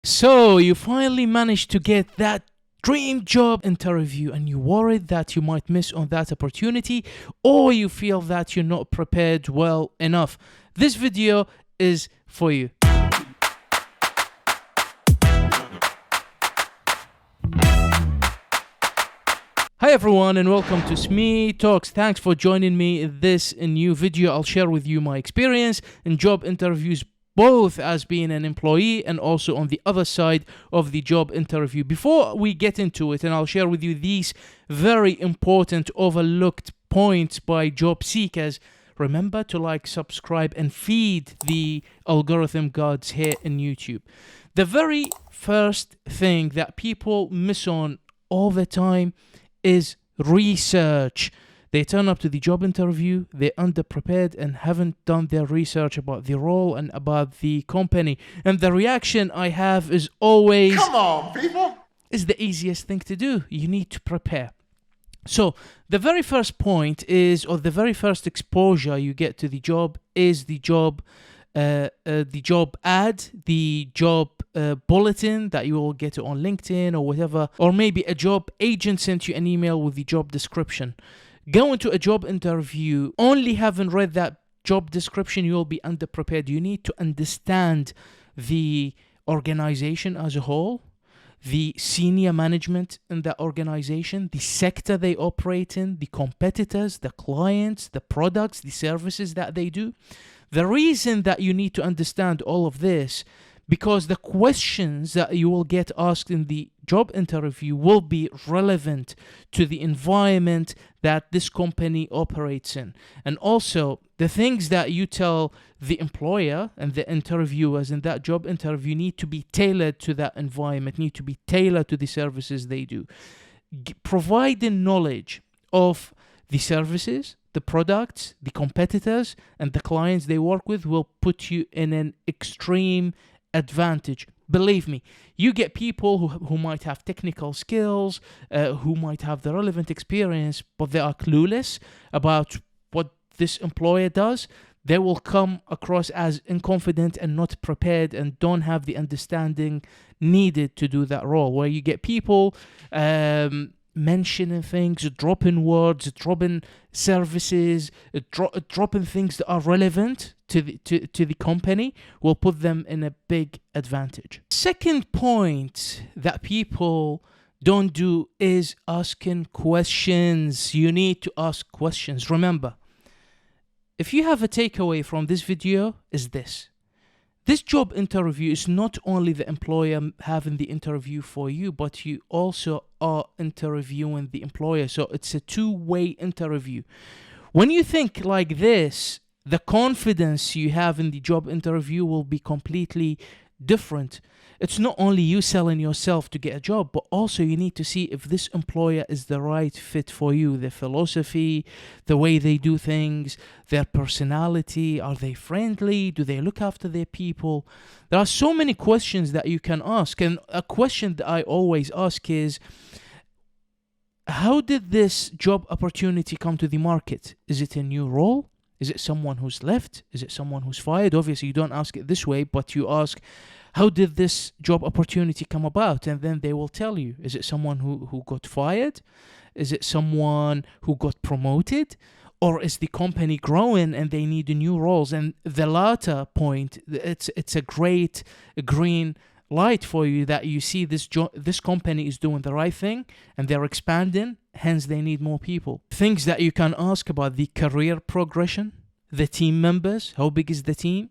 So you finally managed to get that dream job interview and you worried that you might miss on that opportunity, or you feel that you're not prepared well enough. This video is for you. Hi everyone and welcome to S.M.E Talks. Thanks for joining me in this new video. I'll share with you my experience in job interviews, both as being an employee and also on the other side of the job interview. Before we get into it, and I'll share with you these very important overlooked points by job seekers, remember to like, subscribe, and feed the algorithm gods here in YouTube. The very first thing that people miss on all the time is research. They turn up to the job interview, they're underprepared and haven't done their research about the role and about the company. And the reaction I have is always, "Come on, people!" It's the easiest thing to do. You need to prepare. So the very first point is, or the very first exposure you get to the job is the job ad, the job bulletin that you will get on LinkedIn or whatever, or maybe a job agent sent you an email with the job description. Go into a job interview only having read that job description, you will be underprepared. You need to understand the organization as a whole, the senior management in that organization, the sector they operate in, the competitors, the clients, the products, the services that they do. The reason that you need to understand all of this, because the questions that you will get asked in the job interview will be relevant to the environment that this company operates in. And also, the things that you tell the employer and the interviewers in that job interview need to be tailored to that environment, need to be tailored to the services they do. Providing knowledge of the services, the products, the competitors, and the clients they work with will put you in an extreme advantage. Believe me, you get people who might have technical skills, who might have the relevant experience, but they are clueless about what this employer does. They will come across as inconfident and not prepared and don't have the understanding needed to do that role. Where you get people mentioning things, dropping words, dropping services, dropping things that are relevant to the company, will put them in a big advantage. Second point that people don't do is asking questions. You need to ask questions. Remember, if you have a takeaway from this video, is this. This job interview is not only the employer having the interview for you, but you also are interviewing the employer. So it's a two-way interview. When you think like this, the confidence you have in the job interview will be completely different. It's not only you selling yourself to get a job, but also you need to see if this employer is the right fit for you. Their philosophy, the way they do things, their personality, are they friendly? Do they look after their people? There are so many questions that you can ask. And a question that I always ask is, how did this job opportunity come to the market? Is it a new role? Is it someone who's left? Is it someone who's fired? Obviously, you don't ask it this way, but you ask, how did this job opportunity come about? And then they will tell you, is it someone who got fired? Is it someone who got promoted? Or is the company growing and they need new roles? And the latter point, it's a great green light for you that you see this company is doing the right thing and they're expanding, hence they need more people. Things that you can ask about: the career progression, the team members, how big is the team,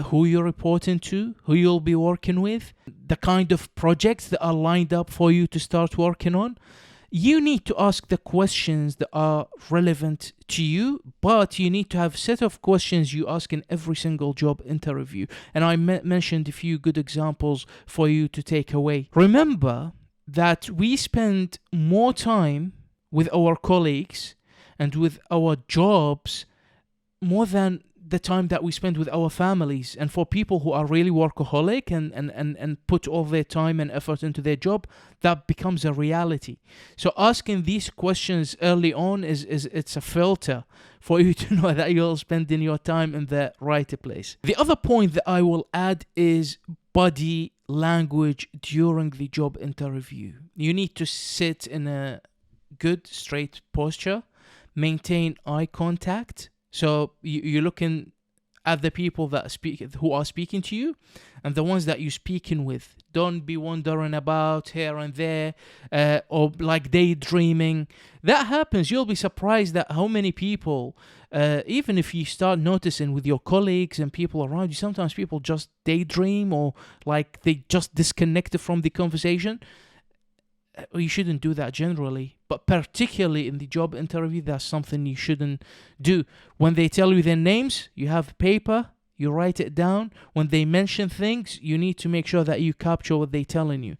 who you're reporting to, who you'll be working with, the kind of projects that are lined up for you to start working on. You need to ask the questions that are relevant to you, but you need to have a set of questions you ask in every single job interview. And I mentioned a few good examples for you to take away. Remember that we spend more time with our colleagues and with our jobs more than the time that we spend with our families. And for people who are really workaholic and put all their time and effort into their job, that becomes a reality. So asking these questions early on it's a filter for you to know that you're spending your time in the right place. The other point that I will add is body language during the job interview. You need to sit in a good straight posture, maintain eye contact. So you're looking at the people that speak, who are speaking to you, and the ones that you're speaking with. Don't be wandering about here and there, or like daydreaming. That happens. You'll be surprised at how many people, even if you start noticing with your colleagues and people around you, sometimes people just daydream, or like they just disconnected from the conversation. You shouldn't do that generally, but particularly in the job interview, that's something you shouldn't do. When they tell you their names, you have paper, you write it down. When they mention things, you need to make sure that you capture what they're telling you.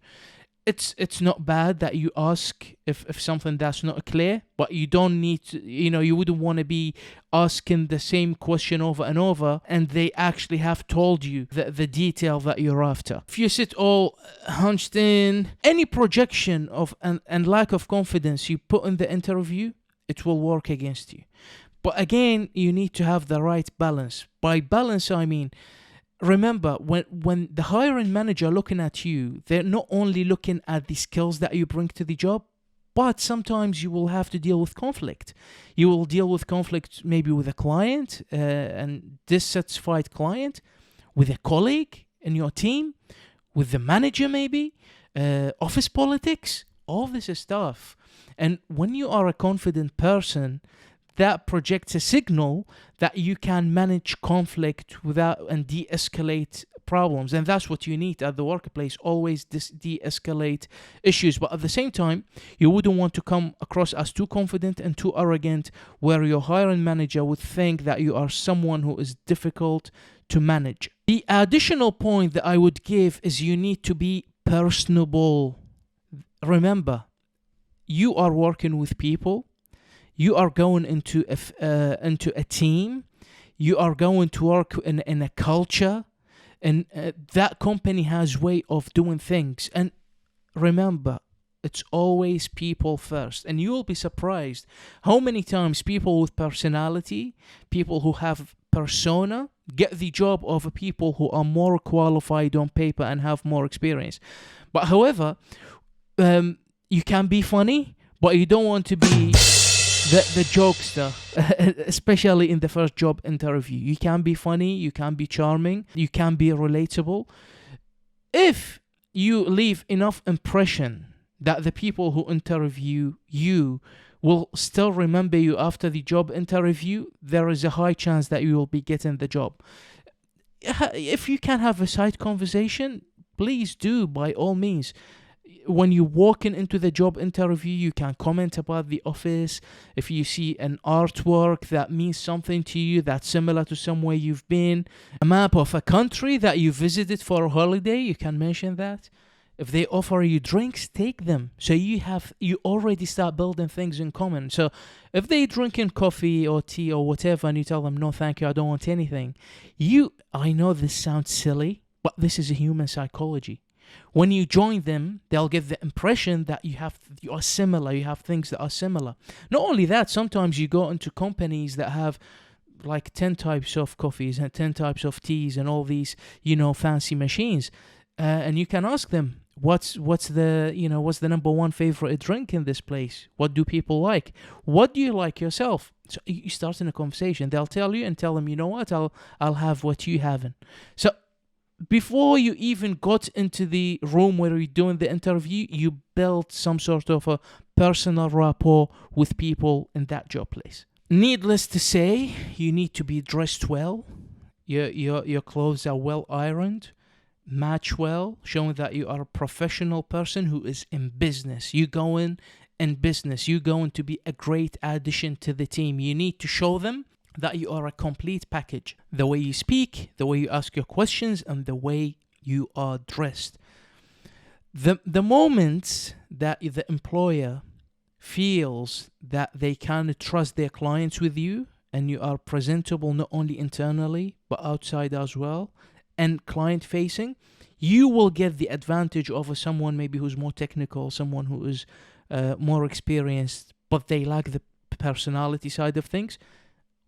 It's not bad that you ask if something that's not clear, but you don't need to, you wouldn't want to be asking the same question over and over, and they actually have told you the detail that you're after. If you sit all hunched in, any projection of and lack of confidence you put in the interview, it will work against you. But again, you need to have the right balance. By balance, I mean, remember, when the hiring manager looking at you, they're not only looking at the skills that you bring to the job, but sometimes you will have to deal with conflict. You will deal with conflict maybe with a client, and dissatisfied client, with a colleague in your team, with the manager maybe, office politics, all this stuff. And when you are a confident person, that projects a signal that you can manage conflict without and de-escalate problems. And that's what you need at the workplace, always de-escalate issues. But at the same time, you wouldn't want to come across as too confident and too arrogant, where your hiring manager would think that you are someone who is difficult to manage. The additional point that I would give is you need to be personable. Remember, you are working with people. You are going into a team. You are going to work in a culture, and that company has way of doing things. And remember, it's always people first. And you will be surprised how many times people with personality, people who have persona, get the job over people who are more qualified on paper and have more experience. But however, you can be funny, but you don't want to be the jokester, especially in the first job interview. You can be funny, you can be charming, you can be relatable. If you leave enough impression that the people who interview you will still remember you after the job interview, there is a high chance that you will be getting the job. If you can have a side conversation, please do, by all means. When you're walking into the job interview, you can comment about the office. If you see an artwork that means something to you, that's similar to somewhere you've been, a map of a country that you visited for a holiday, you can mention that. If they offer you drinks, take them. So you already start building things in common. So if they drinking coffee or tea or whatever, and you tell them, no, thank you, I don't want anything. I know this sounds silly, but this is a human psychology. When you join them, they'll get the impression that you are similar, you have things that are similar. Not only that, sometimes you go into companies that have like 10 types of coffees and 10 types of teas and all these, fancy machines. And you can ask them, what's the number one favorite drink in this place? What do people like? What do you like yourself? So you start in a conversation. They'll tell you, and tell them, you know what, I'll have what you having. So before you even got into the room where you're doing the interview, you built some sort of a personal rapport with people in that job place. Needless to say, you need to be dressed well. Your clothes are well ironed, match well, showing that you are a professional person who is in business. You go in business. You're going to be a great addition to the team. You need to show them that you are a complete package. The way you speak, the way you ask your questions, and the way you are dressed. The moment that the employer feels that they can trust their clients with you, and you are presentable not only internally but outside as well, and client facing, you will get the advantage over someone maybe who's more technical, someone who is more experienced, but they lack the personality side of things.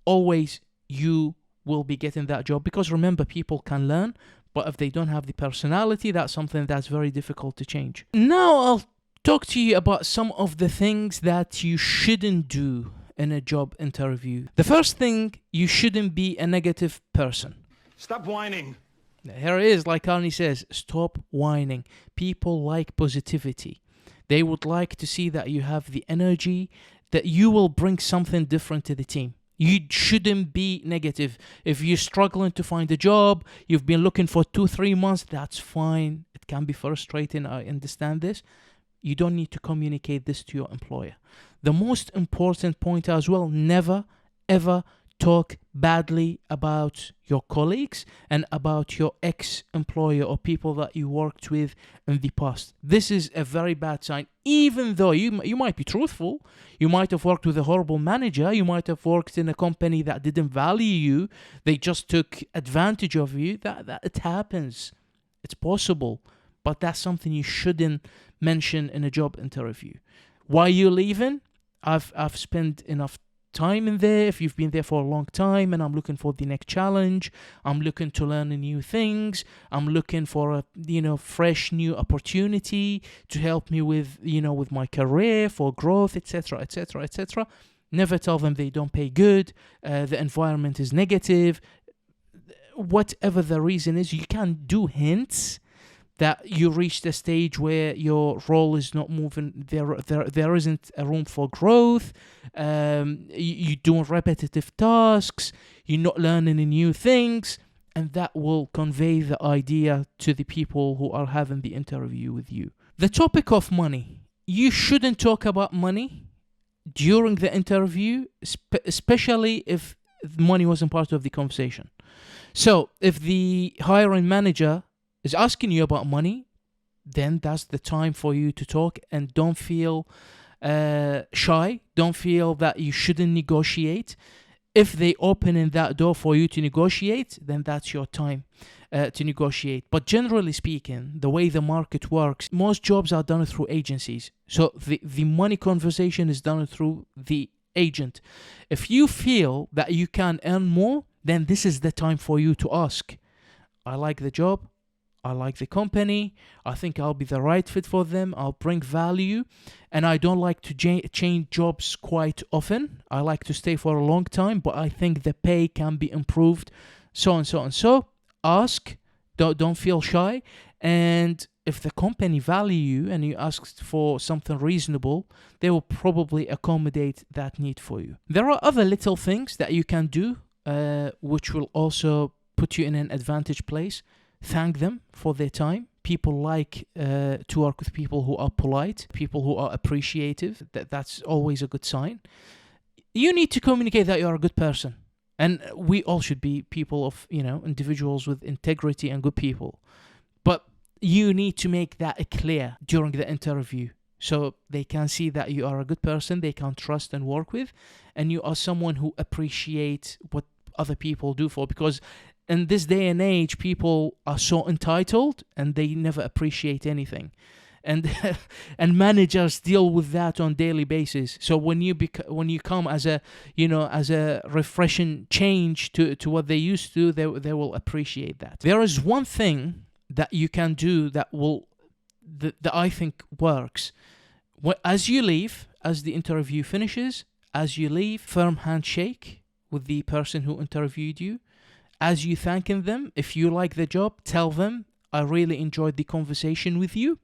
Always you will be getting that job, because remember, people can learn, But if they don't have the personality, that's something that's very difficult to change. Now I'll talk to you about some of the things that you shouldn't do in a job interview. The first thing, you shouldn't be a negative person. Stop whining. Here it is, like Arnie says, stop whining. People like positivity. They would like to see that you have the energy, that you will bring something different to the team. You shouldn't be negative. If you're struggling to find a job, you've been looking for 2-3 months, that's fine. It can be frustrating, I understand this. You don't need to communicate this to your employer. The most important point as well, never ever talk badly about your colleagues and about your ex-employer or people that you worked with in the past. This is a very bad sign. Even though you might be truthful, you might have worked with a horrible manager, you might have worked in a company that didn't value you, they just took advantage of you. That it happens. It's possible, but that's something you shouldn't mention in a job interview. Why are you leaving? I've spent enough time in there. If you've been there for a long time, and I'm looking for the next challenge, I'm looking to learn new things, I'm looking for a fresh new opportunity to help me with with my career, for growth, etc., etc., etc. Never tell them they don't pay good, the environment is negative. Whatever the reason is, you can do hints that you reached a stage where your role is not moving, there isn't a room for growth, you're doing repetitive tasks, you're not learning new things, and that will convey the idea to the people who are having the interview with you. The topic of money. You shouldn't talk about money during the interview, especially if money wasn't part of the conversation. So if the hiring manager is asking you about money, then that's the time for you to talk, and don't feel shy. Don't feel that you shouldn't negotiate. If they open in that door for you to negotiate, then that's your time to negotiate. But generally speaking, the way the market works, most jobs are done through agencies. So the money conversation is done through the agent. If you feel that you can earn more, then this is the time for you to ask. I like the job. I like the company. I think I'll be the right fit for them. I'll bring value. And I don't like to change jobs quite often. I like to stay for a long time, but I think the pay can be improved. So and so and so. Ask. Don't feel shy. And if the company value you and you ask for something reasonable, they will probably accommodate that need for you. There are other little things that you can do, which will also put you in an advantage place. Thank them for their time. People like to work with people who are polite, people who are appreciative. That's always a good sign. You need to communicate that you are a good person. And we all should be people of, individuals with integrity and good people. But you need to make that clear during the interview, so they can see that you are a good person, they can trust and work with, and you are someone who appreciates what other people do for. Because in this day and age, people are so entitled and they never appreciate anything. And and managers deal with that on daily basis. So when you come as a refreshing change to what they used to, they will appreciate that. There is one thing that you can do that I think works. As you leave, as the interview finishes, as you leave, firm handshake with the person who interviewed you. As you thanking them, if you like the job, tell them, I really enjoyed the conversation with you,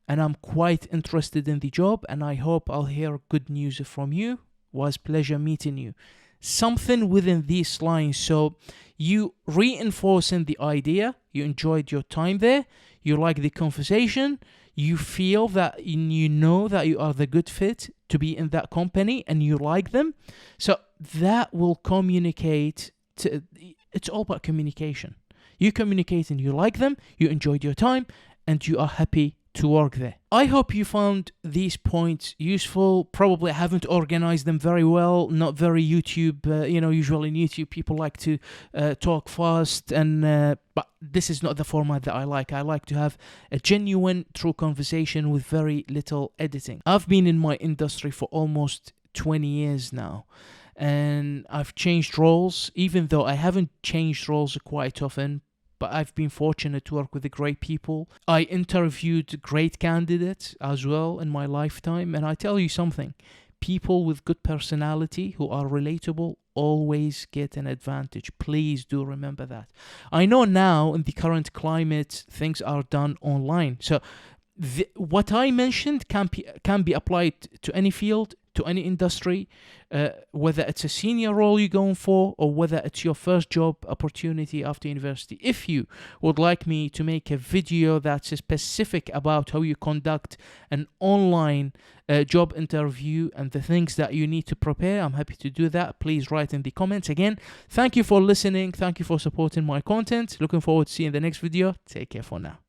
and I'm quite interested in the job, and I hope I'll hear good news from you. Was pleasure meeting you. Something within these lines, so you reinforcing the idea, you enjoyed your time there, you like the conversation, you feel that you know that you are the good fit to be in that company, and you like them. So that will communicate. It's all about communication. You communicate and you like them, you enjoyed your time, and you are happy to work there. I hope you found these points useful. Probably I haven't organized them very well, not very YouTube. Usually in YouTube people like to talk fast, but this is not the format that I like. I like to have a genuine, true conversation with very little editing. I've been in my industry for almost 20 years now, and I've changed roles, even though I haven't changed roles quite often, but I've been fortunate to work with the great people. I interviewed great candidates as well in my lifetime, and I tell you something, people with good personality who are relatable always get an advantage. Please do remember that. I know now in the current climate things are done online, so what I mentioned can be applied to any field, to any industry, whether it's a senior role you're going for or whether it's your first job opportunity after university. If you would like me to make a video that's specific about how you conduct an online job interview and the things that you need to prepare, I'm happy to do that. Please write in the comments. Again, thank you for listening. Thank you for supporting my content. Looking forward to seeing the next video. Take care for now.